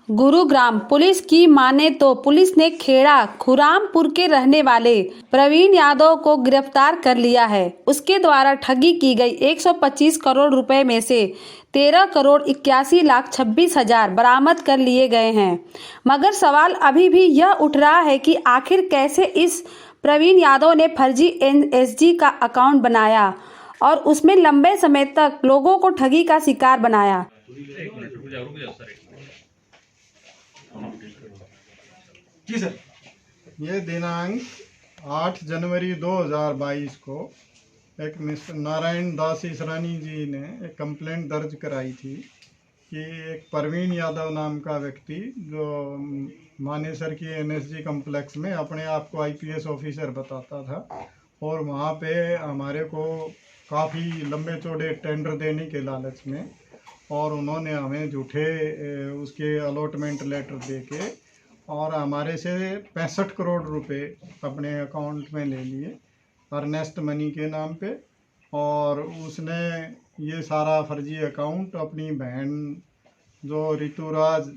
Gurugram police की माने तो पुलिस ने खेड़ा खुरामपुर के रहने वाले प्रवीण यादव को गिरफ्तार कर लिया है। उसके द्वारा ठगी की गई 125 करोड़ रुपए में से 13 करोड़ 81 लाख 26 हजार बरामद कर लिए गए हैं। मगर सवाल अभी भी यह उठ रहा है कि आखिर कैसे इस प्रवीण यादव ने फर्जी एनएसजी का अकाउंट बनाया और उसमें लंबे समय तक लोगों को ठगी का शिकार बनाया। जी सर, ये दिनांक 8 जनवरी 2022 को एक मिस्टर नारायण दास ईसरानी जी ने एक कंप्लेंट दर्ज कराई थी कि एक प्रवीण यादव नाम का व्यक्ति जो मानेसर की एनएसजी कम्प्लेक्स में अपने आप को आईपीएस ऑफिसर बताता था और वहाँ पे हमारे को काफ़ी लंबे चौड़े टेंडर देने के लालच में और उन्होंने हमें झूठे उसके अलॉटमेंट लेटर दे के और हमारे से 65 करोड़ रुपए अपने अकाउंट में ले लिए अर्नेस्ट मनी के नाम पे। और उसने ये सारा फर्जी अकाउंट अपनी बहन जो ऋतुराज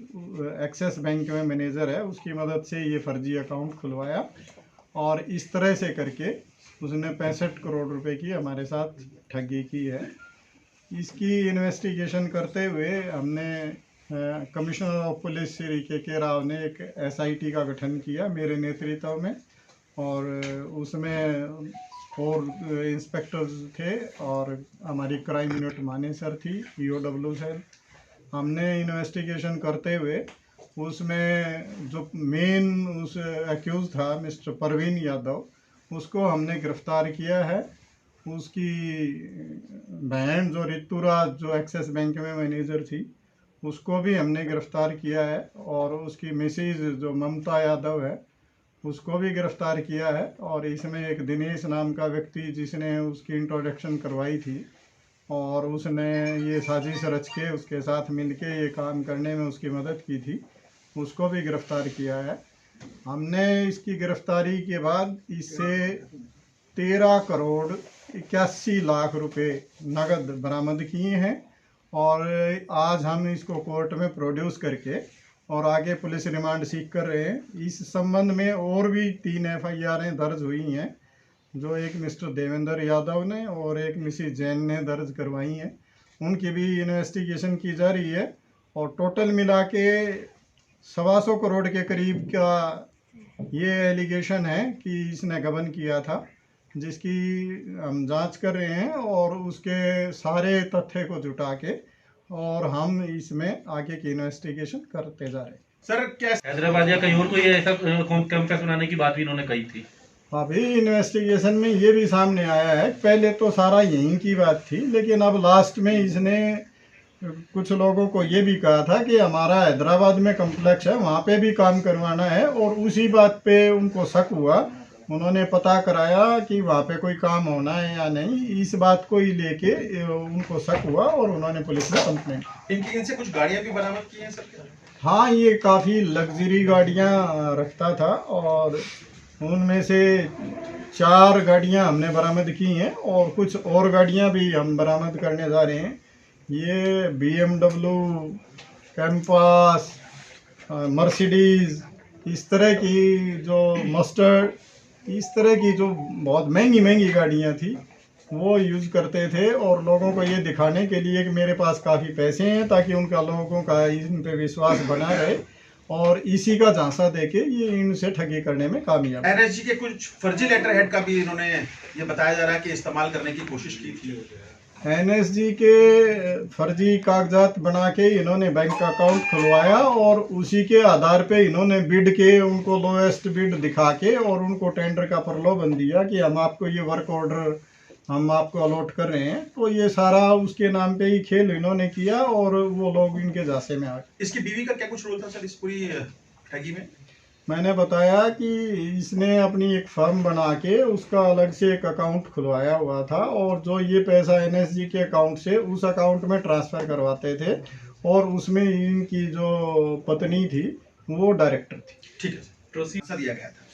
एक्सिस बैंक में मैनेजर है उसकी मदद से ये फर्जी अकाउंट खुलवाया और इस तरह से करके उसने 65 करोड़ रुपए की हमारे साथ ठगी की है। इसकी इन्वेस्टिगेशन करते हुए हमने कमिश्नर ऑफ पुलिस श्री के राव ने एक एसआईटी का गठन किया मेरे नेतृत्व में और उसमें और इंस्पेक्टर्स थे और हमारी क्राइम यूनिट मानेसर थी ईओडब्ल्यू सेल। हमने इन्वेस्टिगेशन करते हुए उसमें जो मेन उस एक्यूज था मिस्टर प्रवीण यादव उसको हमने गिरफ्तार किया है। उसकी बहन जो ऋतुराज जो एक्सिस बैंक में मैनेजर थी उसको भी हमने गिरफ्तार किया है और उसकी मिसेज जो ममता यादव है उसको भी गिरफ्तार किया है। और इसमें एक दिनेश नाम का व्यक्ति जिसने उसकी इंट्रोडक्शन करवाई थी और उसने ये साजिश रच के उसके साथ मिलके ये काम करने में उसकी मदद की थी उसको भी गिरफ्तार किया है। हमने इसकी गिरफ्तारी के बाद इससे 13 करोड़ 81 लाख रुपए नगद बरामद किए हैं और आज हम इसको कोर्ट में प्रोड्यूस करके और आगे पुलिस रिमांड सीख कर रहे हैं। इस संबंध में और भी 3 एफआईआरें दर्ज हुई हैं जो एक मिस्टर देवेंद्र यादव ने और एक मिसेज जैन ने दर्ज करवाई हैं। उनकी भी इन्वेस्टिगेशन की जा रही है और टोटल मिला के 125 करोड़ के करीब का ये एलिगेशन है कि इसने गबन किया था जिसकी हम जांच कर रहे हैं और उसके सारे तथ्य को जुटा के और हम इसमें आगे की इन्वेस्टिगेशन करते जा रहे हैं। सर क्या हैदराबाद या कहीं और कोई ऐसा कैंपस बनाने की बात भी इन्होंने कही थी? अभी इन्वेस्टिगेशन में ये भी सामने आया है, पहले तो सारा यहीं की बात थी लेकिन अब लास्ट में इसने कुछ लोगों को ये भी कहा था कि हमारा हैदराबाद में कम्प्लेक्स है वहाँ पे भी काम करवाना है और उसी बात पे उनको शक हुआ। उन्होंने पता कराया कि वहाँ पे कोई काम होना है या नहीं, इस बात को ही लेके उनको शक हुआ और उन्होंने पुलिस में कंप्लेंट। इनसे कुछ गाड़ियाँ भी बरामद की हैं सर? हाँ, ये काफ़ी लग्जरी गाड़ियाँ रखता था और उनमें से 4 गाड़ियाँ हमने बरामद की हैं और कुछ और गाड़ियाँ भी हम बरामद करने जा रहे हैं। ये BMW, कैंपस, मर्सिडीज़, इस तरह की जो मस्टर्ड, इस तरह की जो बहुत महंगी महंगी गाड़ियाँ थी वो यूज़ करते थे और लोगों को ये दिखाने के लिए कि मेरे पास काफ़ी पैसे हैं ताकि उनका लोगों का इन पे विश्वास बना रहे और इसी का झांसा देके ये इनसे ठगी करने में कामयाब। एनएसजी के कुछ फर्जी लेटर हेड का भी इन्होंने ये बताया जा रहा है कि इस्तेमाल करने की कोशिश की थी। एनएसजी के फर्जी कागजात बना के इन्होंने बैंक अकाउंट खुलवाया और उसी के आधार पे इन्होंने बिड के उनको लोएस्ट बिड दिखा के और उनको टेंडर का प्रलोभन दिया कि हम आपको ये वर्क ऑर्डर हम आपको अलॉट कर रहे हैं। तो ये सारा उसके नाम पे ही खेल इन्होंने किया और वो लोग इनके झांसे में आ गए। इसकी बीवी का क्या कुछ रोल था सर इस पूरी ठगी में? मैंने बताया कि इसने अपनी एक फर्म बना के उसका अलग से एक अकाउंट खुलवाया हुआ था और जो ये पैसा एनएसजी के अकाउंट से उस अकाउंट में ट्रांसफ़र करवाते थे और उसमें इनकी जो पत्नी थी वो डायरेक्टर थी। ठीक है सर, प्रोसीजर दिया गया था।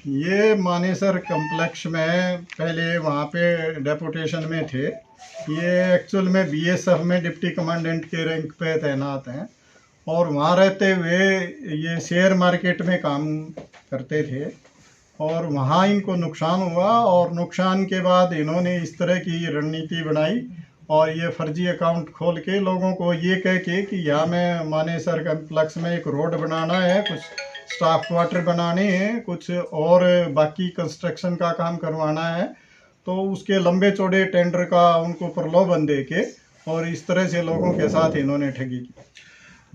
ये मानेसर कम्प्लेक्स में पहले वहाँ पे डेपुटेशन में थे, ये एक्चुअल में बीएसएफ में डिप्टी कमांडेंट के रैंक पे तैनात हैं और वहाँ रहते हुए ये शेयर मार्केट में काम करते थे और वहाँ इनको नुकसान हुआ और नुकसान के बाद इन्होंने इस तरह की रणनीति बनाई और ये फर्जी अकाउंट खोल के लोगों को ये कह के कि यहाँ में मानेसर कम्प्लेक्स में एक रोड बनाना है, कुछ स्टाफ क्वार्टर बनाने हैं, कुछ और बाकी कंस्ट्रक्शन का काम करवाना है, तो उसके लंबे चौड़े टेंडर का उनको प्रलोभन दे के और इस तरह से लोगों के साथ इन्होंने ठगी की।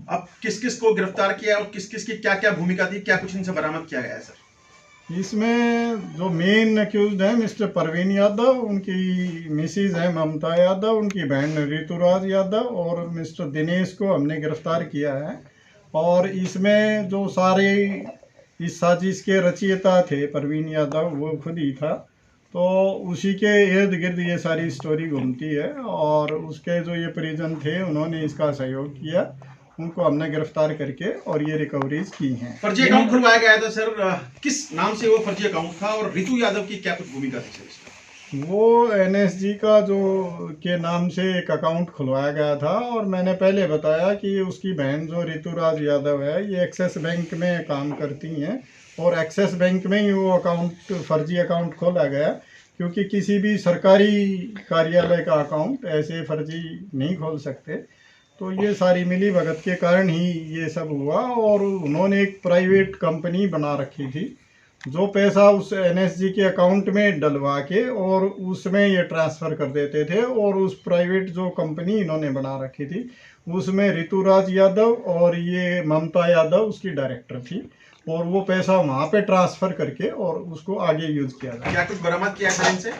अब किस किस को गिरफ्तार किया और किस किस की क्या क्या भूमिका थी, क्या कुछ इनसे बरामद किया गया है सर? इसमें जो मेन अक्यूज्ड है मिस्टर परवीन यादव, उनकी मिसिज है ममता यादव, उनकी बहन ऋतुराज यादव और मिस्टर दिनेश को हमने गिरफ्तार किया है। और इसमें जो सारे इस साजिश के रचयिता थे परवीन यादव, वो खुद ही था, तो उसी के इर्द गिर्द ये सारी स्टोरी घूमती है और उसके जो ये परिजन थे उन्होंने इसका सहयोग किया, उनको हमने गिरफ्तार करके और ये रिकवरीज की हैं। फर्जी अकाउंट खुलवाया गया था सर, किस नाम से वो फर्जी अकाउंट था और रितु यादव की क्या कुछ भूमिका थी सर इसमें? वो एनएसजी का जो के नाम से एक अकाउंट खुलवाया गया था और मैंने पहले बताया कि उसकी बहन जो ऋतुराज यादव है ये एक्सिस बैंक में काम करती हैं और एक्सिस बैंक में ही वो अकाउंट फर्जी अकाउंट खोला गया, क्योंकि किसी भी सरकारी कार्यालय का अकाउंट ऐसे फर्जी नहीं खोल सकते। तो ये सारी मिली भगत के कारण ही ये सब हुआ और उन्होंने एक प्राइवेट कंपनी बना रखी थी, जो पैसा उस एनएसजी के अकाउंट में डलवा के और उसमें ये ट्रांसफ़र कर देते थे और उस प्राइवेट जो कंपनी इन्होंने बना रखी थी उसमें ऋतुराज यादव और ये ममता यादव उसकी डायरेक्टर थी और वो पैसा वहाँ पे ट्रांसफ़र करके और उसको आगे यूज़ किया जाए। क्या कुछ बरामद किया सर इनसे?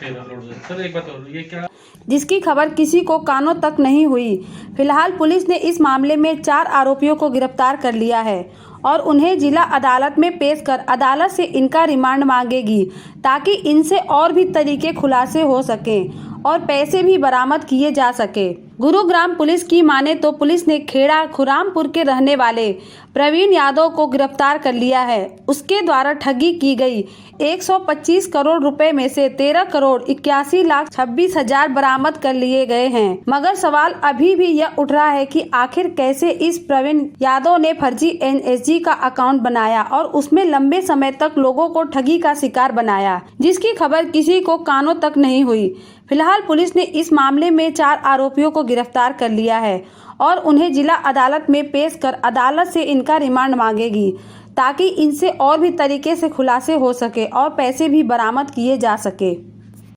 सर एक बात और, ये क्या जिसकी खबर किसी को कानों तक नहीं हुई। फिलहाल पुलिस ने इस मामले में 4 आरोपियों को गिरफ्तार कर लिया है और उन्हें जिला अदालत में पेश कर अदालत से इनका रिमांड मांगेगी, ताकि इनसे और भी तरीके खुलासे हो सकें और पैसे भी बरामद किए जा सके। गुरुग्राम पुलिस की माने तो पुलिस ने खेड़ा खुरामपुर के रहने वाले प्रवीण यादव को गिरफ्तार कर लिया है। उसके द्वारा ठगी की गई 125 करोड़ रुपए में से 13 करोड़ 81,26,000 बरामद कर लिए गए हैं। मगर सवाल अभी भी यह उठ रहा है कि आखिर कैसे इस प्रवीण यादव ने फर्जी एनएसजी का अकाउंट बनाया और उसमें लंबे समय तक लोगों को ठगी का शिकार बनाया, जिसकी खबर किसी को कानों तक नहीं हुई। फिलहाल पुलिस ने इस मामले में 4 आरोपियों को गिरफ्तार कर लिया है और उन्हें जिला अदालत में पेश कर अदालत से इनका रिमांड मांगेगी, ताकि इनसे और भी तरीके से खुलासे हो सके और पैसे भी बरामद किए जा सके।